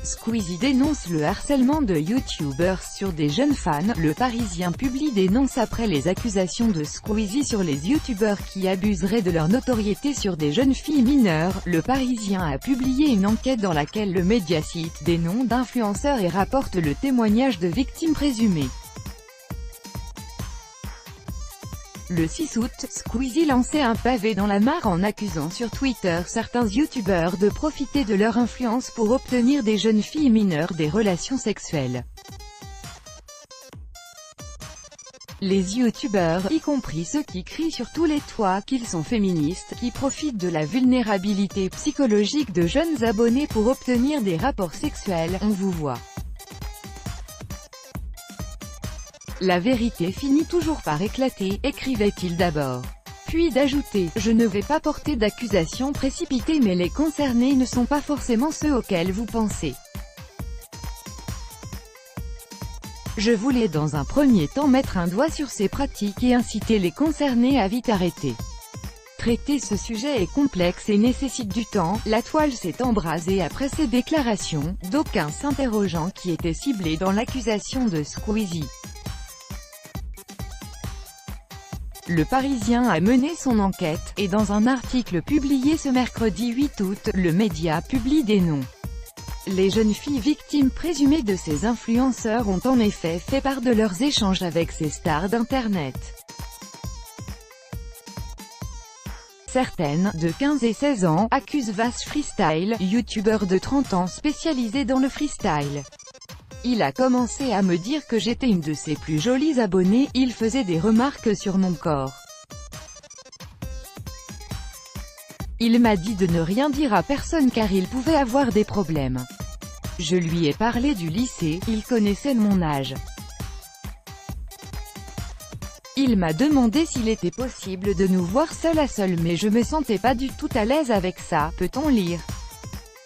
Squeezie dénonce le harcèlement de youtubeurs sur des jeunes fans. Le Parisien publie dénonce après les accusations de Squeezie sur les youtubeurs qui abuseraient de leur notoriété sur des jeunes filles mineures. Le Parisien a publié une enquête dans laquelle le média cite des noms d'influenceurs et rapporte le témoignage de victimes présumées. Le 6 août, Squeezie lançait un pavé dans la mare en accusant sur Twitter certains youtubeurs de profiter de leur influence pour obtenir des jeunes filles mineures des relations sexuelles. Les youtubeurs, y compris ceux qui crient sur tous les toits qu'ils sont féministes, qui profitent de la vulnérabilité psychologique de jeunes abonnés pour obtenir des rapports sexuels, on vous voit. La vérité finit toujours par éclater, écrivait-il d'abord. Puis d'ajouter, je ne vais pas porter d'accusations précipitées mais les concernés ne sont pas forcément ceux auxquels vous pensez. Je voulais dans un premier temps mettre un doigt sur ces pratiques et inciter les concernés à vite arrêter. Traiter ce sujet est complexe et nécessite du temps. La toile s'est embrasée après ces déclarations, d'aucuns s'interrogeant qui était ciblé dans l'accusation de Squeezie. Le Parisien a mené son enquête, et dans un article publié ce mercredi 8 août, le média publie des noms. Les jeunes filles victimes présumées de ces influenceurs ont en effet fait part de leurs échanges avec ces stars d'Internet. Certaines, de 15 et 16 ans, accusent Vache Freestyle, youtubeur de 30 ans spécialisé dans le freestyle. Il a commencé à me dire que j'étais une de ses plus jolies abonnées, il faisait des remarques sur mon corps. Il m'a dit de ne rien dire à personne car il pouvait avoir des problèmes. Je lui ai parlé du lycée, il connaissait mon âge. Il m'a demandé s'il était possible de nous voir seul à seul mais je me sentais pas du tout à l'aise avec ça, peut-on lire.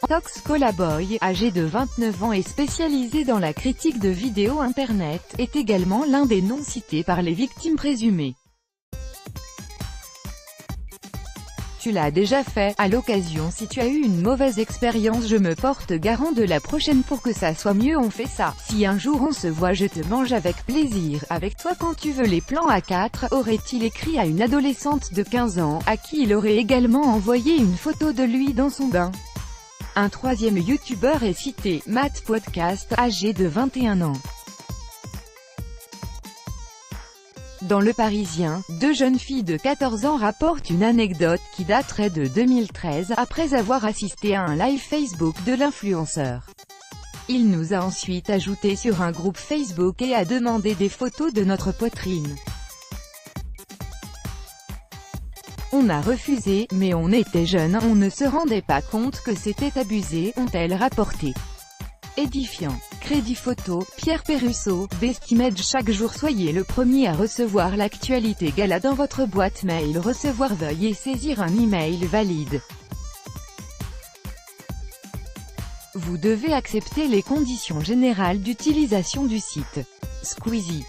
Tox Colaboy, âgé de 29 ans et spécialisé dans la critique de vidéos internet, est également l'un des noms cités par les victimes présumées. Tu l'as déjà fait, à l'occasion si tu as eu une mauvaise expérience je me porte garant de la prochaine pour que ça soit mieux on fait ça. Si un jour on se voit je te mange avec plaisir, avec toi quand tu veux les plans à 4, aurait-il écrit à une adolescente de 15 ans, à qui il aurait également envoyé une photo de lui dans son bain. Un troisième youtubeur est cité, Matt Podcast, âgé de 21 ans. Dans Le Parisien, deux jeunes filles de 14 ans rapportent une anecdote qui daterait de 2013, après avoir assisté à un live Facebook de l'influenceur. Il nous a ensuite ajouté sur un groupe Facebook et a demandé des photos de notre poitrine. On a refusé, mais on était jeunes, on ne se rendait pas compte que c'était abusé, ont-elles rapporté. Édifiant. Crédit photo, Pierre Perrusso, Bestimage. Chaque jour soyez le premier à recevoir l'actualité gala dans votre boîte mail. Recevoir, veuillez saisir un email valide. Vous devez accepter les conditions générales d'utilisation du site. Squeezie.